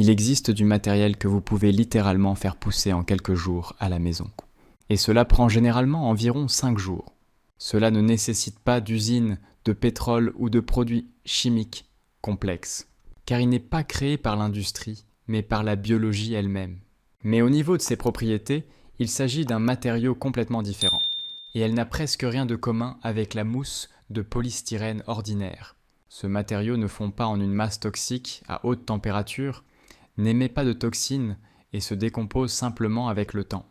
Il existe du matériel que vous pouvez littéralement faire pousser en quelques jours à la maison. Et cela prend généralement environ 5 jours. Cela ne nécessite pas d'usine, de pétrole ou de produits chimiques complexes, car il n'est pas créé par l'industrie, mais par la biologie elle-même. Mais au niveau de ses propriétés, il s'agit d'un matériau complètement différent, et elle n'a presque rien de commun avec la mousse de polystyrène ordinaire. Ce matériau ne fond pas en une masse toxique à haute température, n'émet pas de toxines et se décompose simplement avec le temps.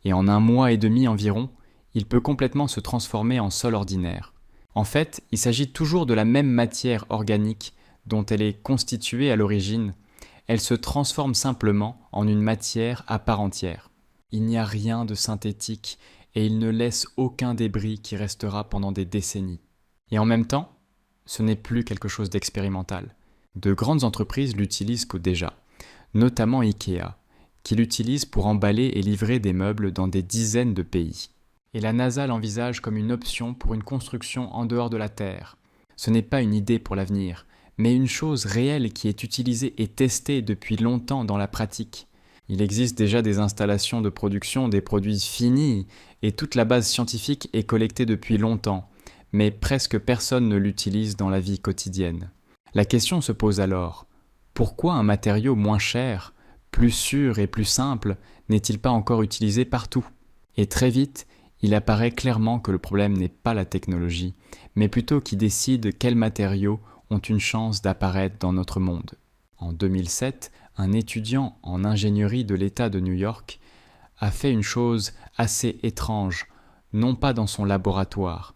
Et en 1 mois et demi environ, il peut complètement se transformer en sol ordinaire. En fait, il s'agit toujours de la même matière organique dont elle est constituée à l'origine. Elle se transforme simplement en une matière à part entière. Il n'y a rien de synthétique et il ne laisse aucun débris qui restera pendant des décennies. Et en même temps, ce n'est plus quelque chose d'expérimental. De grandes entreprises l'utilisent déjà, notamment Ikea, qui l'utilise pour emballer et livrer des meubles dans des dizaines de pays. Et la NASA l'envisage comme une option pour une construction en dehors de la Terre. Ce n'est pas une idée pour l'avenir, mais une chose réelle qui est utilisée et testée depuis longtemps dans la pratique. Il existe déjà des installations de production des produits finis et toute la base scientifique est collectée depuis longtemps, mais presque personne ne l'utilise dans la vie quotidienne. La question se pose alors, pourquoi un matériau moins cher, plus sûr et plus simple, n'est-il pas encore utilisé partout? Et très vite, il apparaît clairement que le problème n'est pas la technologie, mais plutôt qui décide quels matériaux ont une chance d'apparaître dans notre monde. En 2007, un étudiant en ingénierie de l'État de New York a fait une chose assez étrange, non pas dans son laboratoire,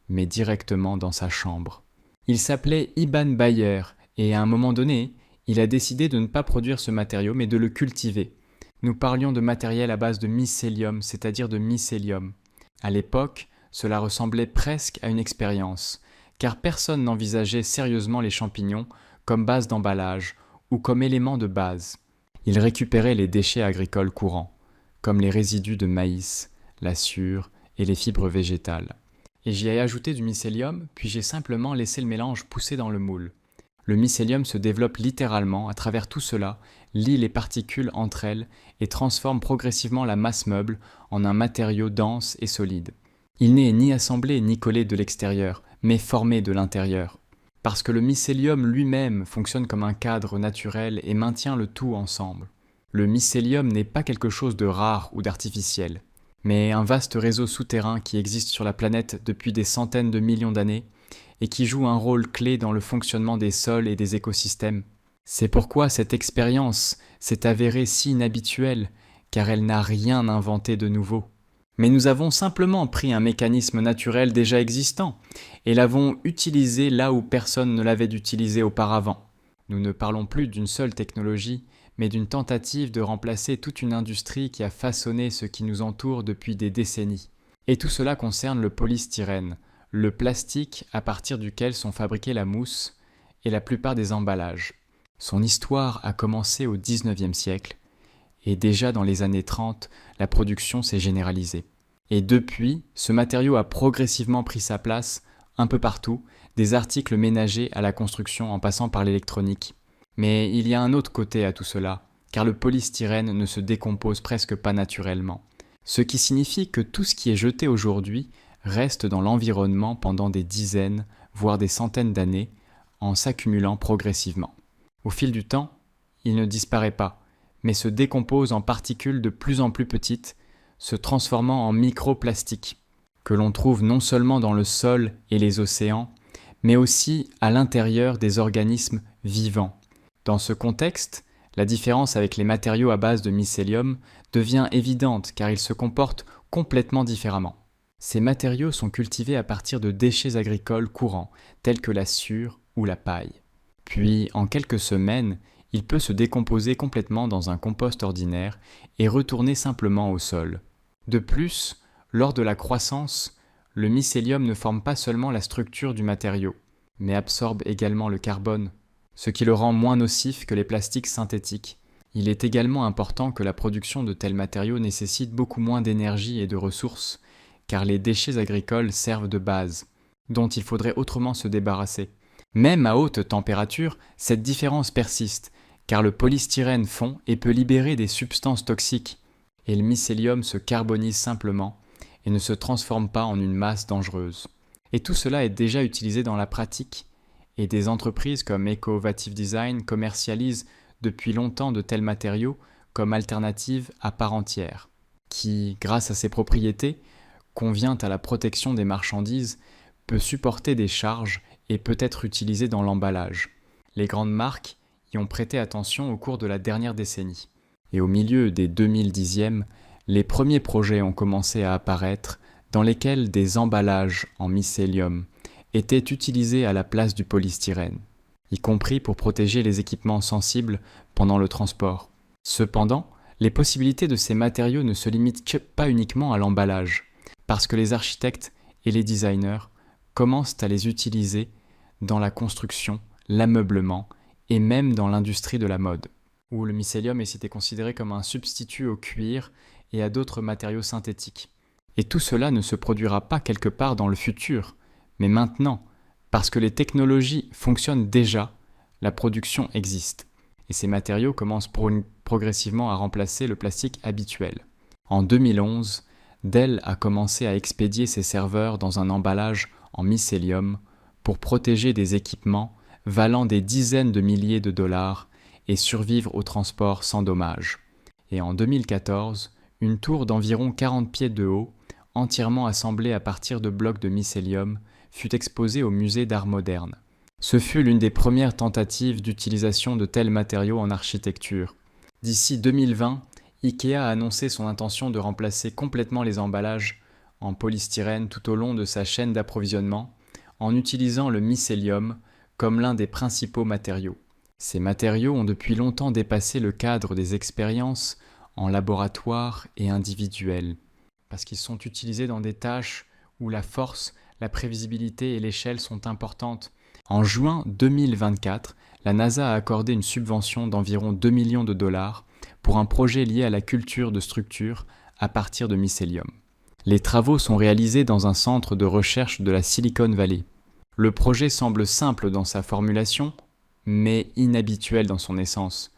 mais directement dans sa chambre. Il s'appelait Iban Bayer et à un moment donné, il a décidé de ne pas produire ce matériau mais de le cultiver. Nous parlions de matériel à base de mycélium, c'est-à-dire de mycélium. À l'époque, cela ressemblait presque à une expérience, car personne n'envisageait sérieusement les champignons comme base d'emballage ou comme élément de base. Il récupérait les déchets agricoles courants, comme les résidus de maïs, la sure et les fibres végétales. Et j'y ai ajouté du mycélium, puis j'ai simplement laissé le mélange pousser dans le moule. Le mycélium se développe littéralement à travers tout cela, lie les particules entre elles et transforme progressivement la masse meuble en un matériau dense et solide. Il n'est ni assemblé ni collé de l'extérieur, mais formé de l'intérieur. Parce que le mycélium lui-même fonctionne comme un cadre naturel et maintient le tout ensemble. Le mycélium n'est pas quelque chose de rare ou d'artificiel, mais un vaste réseau souterrain qui existe sur la planète depuis des centaines de millions d'années et qui joue un rôle clé dans le fonctionnement des sols et des écosystèmes. C'est pourquoi cette expérience s'est avérée si inhabituelle, car elle n'a rien inventé de nouveau. Mais nous avons simplement pris un mécanisme naturel déjà existant et l'avons utilisé là où personne ne l'avait utilisé auparavant. Nous ne parlons plus d'une seule technologie, mais d'une tentative de remplacer toute une industrie qui a façonné ce qui nous entoure depuis des décennies. Et tout cela concerne le polystyrène, le plastique à partir duquel sont fabriquées la mousse et la plupart des emballages. Son histoire a commencé au XIXe siècle et déjà dans les années 30, la production s'est généralisée. Et depuis, ce matériau a progressivement pris sa place un peu partout, des articles ménagers à la construction en passant par l'électronique. Mais il y a un autre côté à tout cela, car le polystyrène ne se décompose presque pas naturellement. Ce qui signifie que tout ce qui est jeté aujourd'hui reste dans l'environnement pendant des dizaines, voire des centaines d'années, en s'accumulant progressivement. Au fil du temps, il ne disparaît pas, mais se décompose en particules de plus en plus petites, se transformant en microplastiques, que l'on trouve non seulement dans le sol et les océans, mais aussi à l'intérieur des organismes vivants. Dans ce contexte, la différence avec les matériaux à base de mycélium devient évidente car ils se comportent complètement différemment. Ces matériaux sont cultivés à partir de déchets agricoles courants, tels que la sure ou la paille. Puis, en quelques semaines, il peut se décomposer complètement dans un compost ordinaire et retourner simplement au sol. De plus, lors de la croissance, le mycélium ne forme pas seulement la structure du matériau, mais absorbe également le carbone, ce qui le rend moins nocif que les plastiques synthétiques. Il est également important que la production de tels matériaux nécessite beaucoup moins d'énergie et de ressources, car les déchets agricoles servent de base, dont il faudrait autrement se débarrasser. Même à haute température, cette différence persiste, car le polystyrène fond et peut libérer des substances toxiques, et le mycélium se carbonise simplement et ne se transforme pas en une masse dangereuse. Et tout cela est déjà utilisé dans la pratique, et des entreprises comme Ecovative Design commercialisent depuis longtemps de tels matériaux comme alternative à part entière, qui, grâce à ses propriétés, convient à la protection des marchandises, peut supporter des charges et peut être utilisé dans l'emballage. Les grandes marques y ont prêté attention au cours de la dernière décennie. Et au milieu des 2010e, les premiers projets ont commencé à apparaître dans lesquels des emballages en mycélium étaient utilisés à la place du polystyrène, y compris pour protéger les équipements sensibles pendant le transport. Cependant, les possibilités de ces matériaux ne se limitent pas uniquement à l'emballage, parce que les architectes et les designers commencent à les utiliser dans la construction, l'ameublement et même dans l'industrie de la mode, où le mycélium est été considéré comme un substitut au cuir et à d'autres matériaux synthétiques. Et tout cela ne se produira pas quelque part dans le futur, mais maintenant, parce que les technologies fonctionnent déjà, la production existe. Et ces matériaux commencent progressivement à remplacer le plastique habituel. En 2011, Dell a commencé à expédier ses serveurs dans un emballage en mycélium pour protéger des équipements valant des dizaines de milliers de dollars et survivre au transport sans dommage. Et en 2014, une tour d'environ 40 pieds de haut, entièrement assemblée à partir de blocs de mycélium, fut exposée au musée d'art moderne. Ce fut l'une des premières tentatives d'utilisation de tels matériaux en architecture. D'ici 2020, IKEA a annoncé son intention de remplacer complètement les emballages en polystyrène tout au long de sa chaîne d'approvisionnement en utilisant le mycélium comme l'un des principaux matériaux. Ces matériaux ont depuis longtemps dépassé le cadre des expériences en laboratoire et individuelles, parce qu'ils sont utilisés dans des tâches où la force, la prévisibilité et l'échelle sont importantes. En juin 2024, la NASA a accordé une subvention d'environ 2 millions de dollars pour un projet lié à la culture de structures à partir de mycélium. Les travaux sont réalisés dans un centre de recherche de la Silicon Valley. Le projet semble simple dans sa formulation, mais inhabituel dans son essence,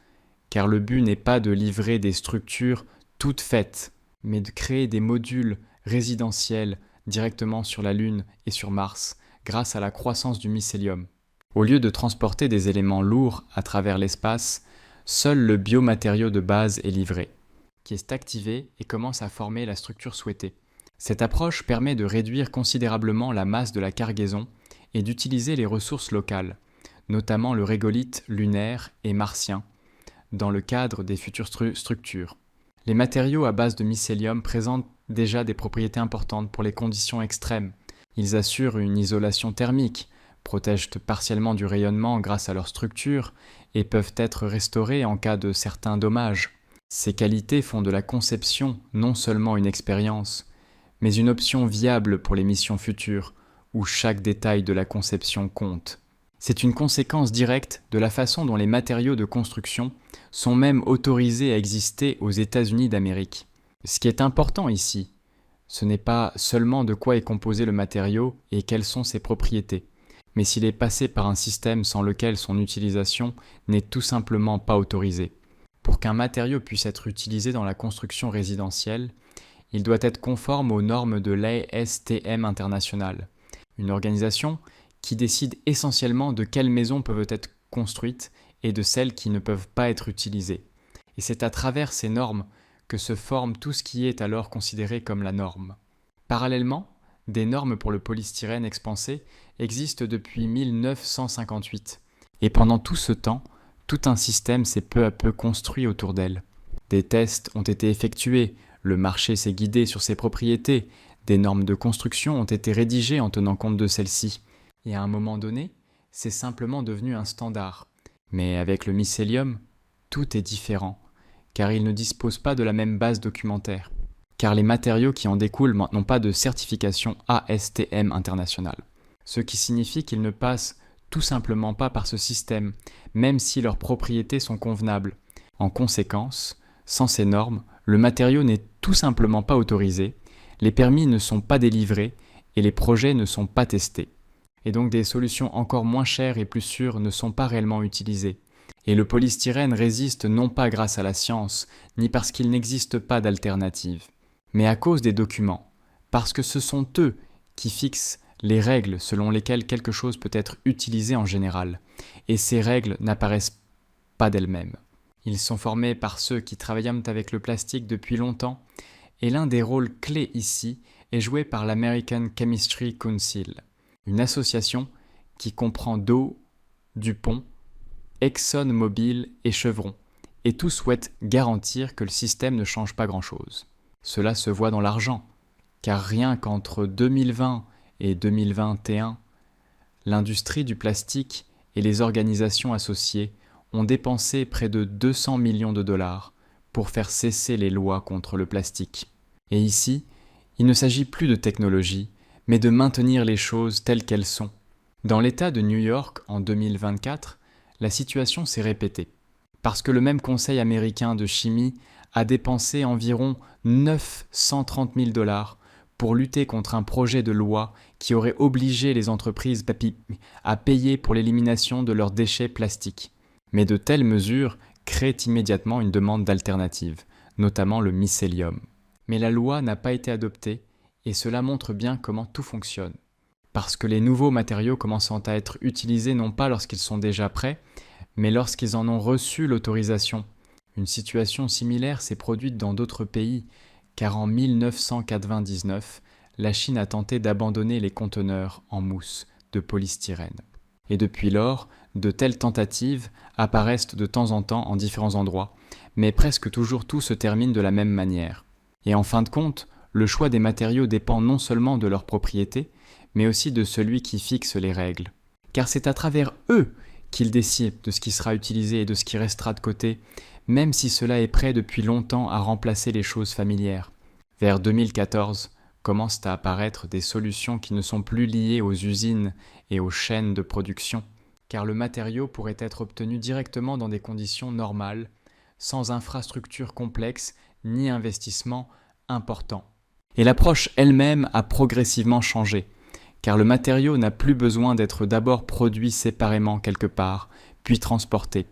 car le but n'est pas de livrer des structures toutes faites, mais de créer des modules résidentiels directement sur la Lune et sur Mars, grâce à la croissance du mycélium. Au lieu de transporter des éléments lourds à travers l'espace, seul le biomatériau de base est livré, qui est activé et commence à former la structure souhaitée. Cette approche permet de réduire considérablement la masse de la cargaison et d'utiliser les ressources locales, notamment le régolithe lunaire et martien, dans le cadre des futures structures. Les matériaux à base de mycélium présentent déjà des propriétés importantes pour les conditions extrêmes. Ils assurent une isolation thermique, protègent partiellement du rayonnement grâce à leur structure et peuvent être restaurés en cas de certains dommages. Ces qualités font de la conception non seulement une expérience, mais une option viable pour les missions futures, où chaque détail de la conception compte. C'est une conséquence directe de la façon dont les matériaux de construction sont même autorisés à exister aux États-Unis d'Amérique. Ce qui est important ici, ce n'est pas seulement de quoi est composé le matériau et quelles sont ses propriétés, mais s'il est passé par un système sans lequel son utilisation n'est tout simplement pas autorisée. Pour qu'un matériau puisse être utilisé dans la construction résidentielle, il doit être conforme aux normes de l'ASTM internationale, une organisation qui décide essentiellement de quelles maisons peuvent être construites et de celles qui ne peuvent pas être utilisées. Et c'est à travers ces normes que se forme tout ce qui est alors considéré comme la norme. Parallèlement, des normes pour le polystyrène expansé existent depuis 1958. Et pendant tout ce temps, tout un système s'est peu à peu construit autour d'elle. Des tests ont été effectués, le marché s'est guidé sur ses propriétés, des normes de construction ont été rédigées en tenant compte de celles-ci. Et à un moment donné, c'est simplement devenu un standard. Mais avec le mycélium, tout est différent, car il ne dispose pas de la même base documentaire, car les matériaux qui en découlent n'ont pas de certification ASTM internationale, ce qui signifie qu'ils ne passent tout simplement pas par ce système, même si leurs propriétés sont convenables. En conséquence, sans ces normes, le matériau n'est tout simplement pas autorisé, les permis ne sont pas délivrés et les projets ne sont pas testés. Et donc des solutions encore moins chères et plus sûres ne sont pas réellement utilisées. Et le polystyrène résiste non pas grâce à la science, ni parce qu'il n'existe pas d'alternative, mais à cause des documents, parce que ce sont eux qui fixent les règles selon lesquelles quelque chose peut être utilisé en général, et ces règles n'apparaissent pas d'elles-mêmes. Ils sont formés par ceux qui travaillent avec le plastique depuis longtemps, et l'un des rôles clés ici est joué par l'American Chemistry Council, une association qui comprend Dow, DuPont, ExxonMobil et Chevron, et tous souhaitent garantir que le système ne change pas grand-chose. Cela se voit dans l'argent, car rien qu'entre 2020 et 2021, l'industrie du plastique et les organisations associées ont dépensé près de 200 millions de dollars pour faire cesser les lois contre le plastique. Et ici, il ne s'agit plus de technologie, mais de maintenir les choses telles qu'elles sont. Dans l'État de New York, en 2024, la situation s'est répétée, parce que le même Conseil américain de chimie a dépensé environ 930 000 dollars pour lutter contre un projet de loi qui aurait obligé les entreprises à payer pour l'élimination de leurs déchets plastiques. Mais de telles mesures créent immédiatement une demande d'alternative, notamment le mycélium. Mais la loi n'a pas été adoptée, et cela montre bien comment tout fonctionne. Parce que les nouveaux matériaux commencent à être utilisés non pas lorsqu'ils sont déjà prêts, mais lorsqu'ils en ont reçu l'autorisation. Une situation similaire s'est produite dans d'autres pays, car en 1999, la Chine a tenté d'abandonner les conteneurs en mousse de polystyrène. Et depuis lors, de telles tentatives apparaissent de temps en temps en différents endroits, mais presque toujours tout se termine de la même manière. Et en fin de compte, le choix des matériaux dépend non seulement de leurs propriétés, mais aussi de celui qui fixe les règles. Car c'est à travers eux qu'ils décident de ce qui sera utilisé et de ce qui restera de côté, même si cela est prêt depuis longtemps à remplacer les choses familières. Vers 2014, commencent à apparaître des solutions qui ne sont plus liées aux usines et aux chaînes de production, car le matériau pourrait être obtenu directement dans des conditions normales, sans infrastructures complexes ni investissements importants. Et l'approche elle-même a progressivement changé, car le matériau n'a plus besoin d'être d'abord produit séparément quelque part, puis transporté,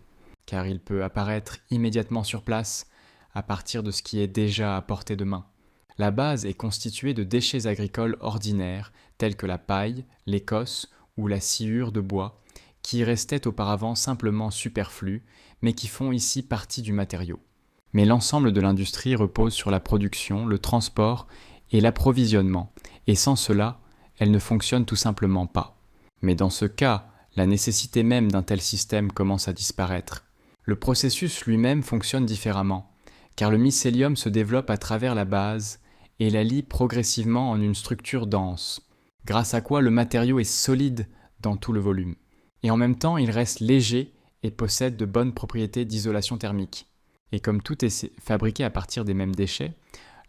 car il peut apparaître immédiatement sur place, à partir de ce qui est déjà à portée de main. La base est constituée de déchets agricoles ordinaires, tels que la paille, l'écosse ou la sciure de bois, qui restaient auparavant simplement superflus, mais qui font ici partie du matériau. Mais l'ensemble de l'industrie repose sur la production, le transport et l'approvisionnement, et sans cela, elle ne fonctionne tout simplement pas. Mais dans ce cas, la nécessité même d'un tel système commence à disparaître. Le processus lui-même fonctionne différemment, car le mycélium se développe à travers la base et la lie progressivement en une structure dense, grâce à quoi le matériau est solide dans tout le volume. Et en même temps, il reste léger et possède de bonnes propriétés d'isolation thermique. Et comme tout est fabriqué à partir des mêmes déchets,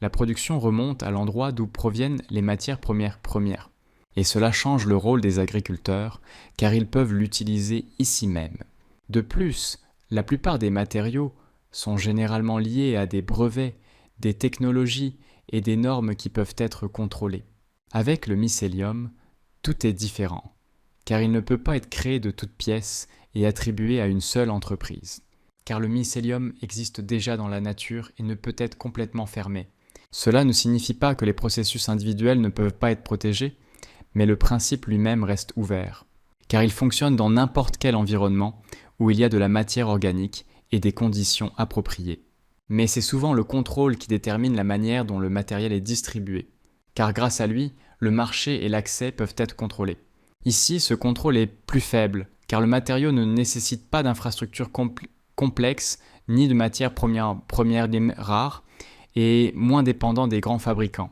la production remonte à l'endroit d'où proviennent les matières premières. Et cela change le rôle des agriculteurs, car ils peuvent l'utiliser ici même. De plus, la plupart des matériaux sont généralement liés à des brevets, des technologies et des normes qui peuvent être contrôlées. Avec le mycélium, tout est différent, car il ne peut pas être créé de toutes pièces et attribué à une seule entreprise. Car le mycélium existe déjà dans la nature et ne peut être complètement fermé. Cela ne signifie pas que les processus individuels ne peuvent pas être protégés, mais le principe lui-même reste ouvert, car il fonctionne dans n'importe quel environnement où il y a de la matière organique et des conditions appropriées. Mais c'est souvent le contrôle qui détermine la manière dont le matériel est distribué, car grâce à lui, le marché et l'accès peuvent être contrôlés. Ici, ce contrôle est plus faible, car le matériau ne nécessite pas d'infrastructures complexes ni de matières premières rares et moins dépendant des grands fabricants.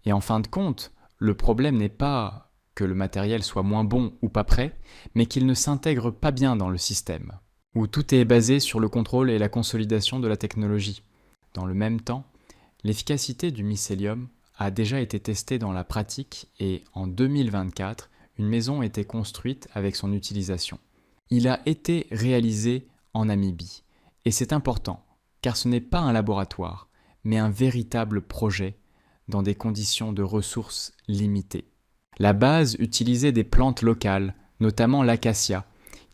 Et en fin de compte, le problème n'est pas que le matériel soit moins bon ou pas prêt, mais qu'il ne s'intègre pas bien dans le système, où tout est basé sur le contrôle et la consolidation de la technologie. Dans le même temps, l'efficacité du mycélium a déjà été testée dans la pratique et en 2024, une maison a été construite avec son utilisation. Il a été réalisé en Namibie, et c'est important, car ce n'est pas un laboratoire, mais un véritable projet dans des conditions de ressources limitées. La base utilisait des plantes locales, notamment l'acacia,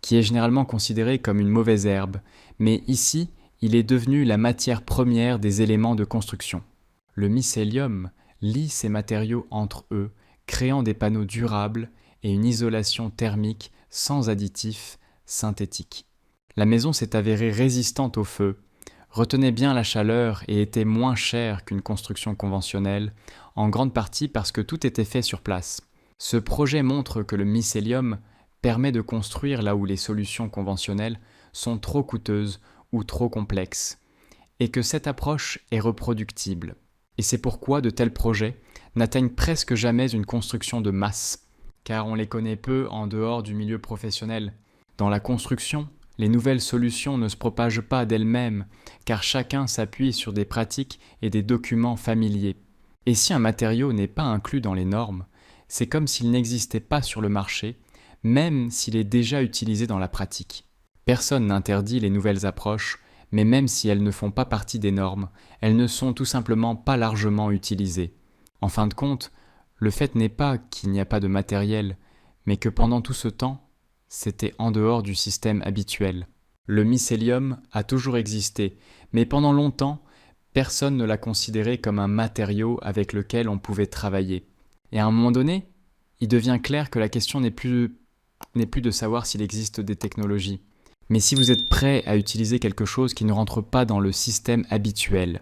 qui est généralement considéré comme une mauvaise herbe, mais ici, il est devenu la matière première des éléments de construction. Le mycélium lie ces matériaux entre eux, créant des panneaux durables et une isolation thermique sans additifs synthétiques. La maison s'est avérée résistante au feu, retenait bien la chaleur et était moins chère qu'une construction conventionnelle, en grande partie parce que tout était fait sur place. Ce projet montre que le mycélium permet de construire là où les solutions conventionnelles sont trop coûteuses ou trop complexes, et que cette approche est reproductible. Et c'est pourquoi de tels projets n'atteignent presque jamais une construction de masse, car on les connaît peu en dehors du milieu professionnel. Dans la construction, les nouvelles solutions ne se propagent pas d'elles-mêmes, car chacun s'appuie sur des pratiques et des documents familiers. Et si un matériau n'est pas inclus dans les normes, c'est comme s'il n'existait pas sur le marché, même s'il est déjà utilisé dans la pratique. Personne n'interdit les nouvelles approches, mais même si elles ne font pas partie des normes, elles ne sont tout simplement pas largement utilisées. En fin de compte, le fait n'est pas qu'il n'y a pas de matériel, mais que pendant tout ce temps, c'était en dehors du système habituel. Le mycélium a toujours existé, mais pendant longtemps, personne ne l'a considéré comme un matériau avec lequel on pouvait travailler. Et à un moment donné, il devient clair que la question n'est plus de savoir s'il existe des technologies, mais si vous êtes prêt à utiliser quelque chose qui ne rentre pas dans le système habituel.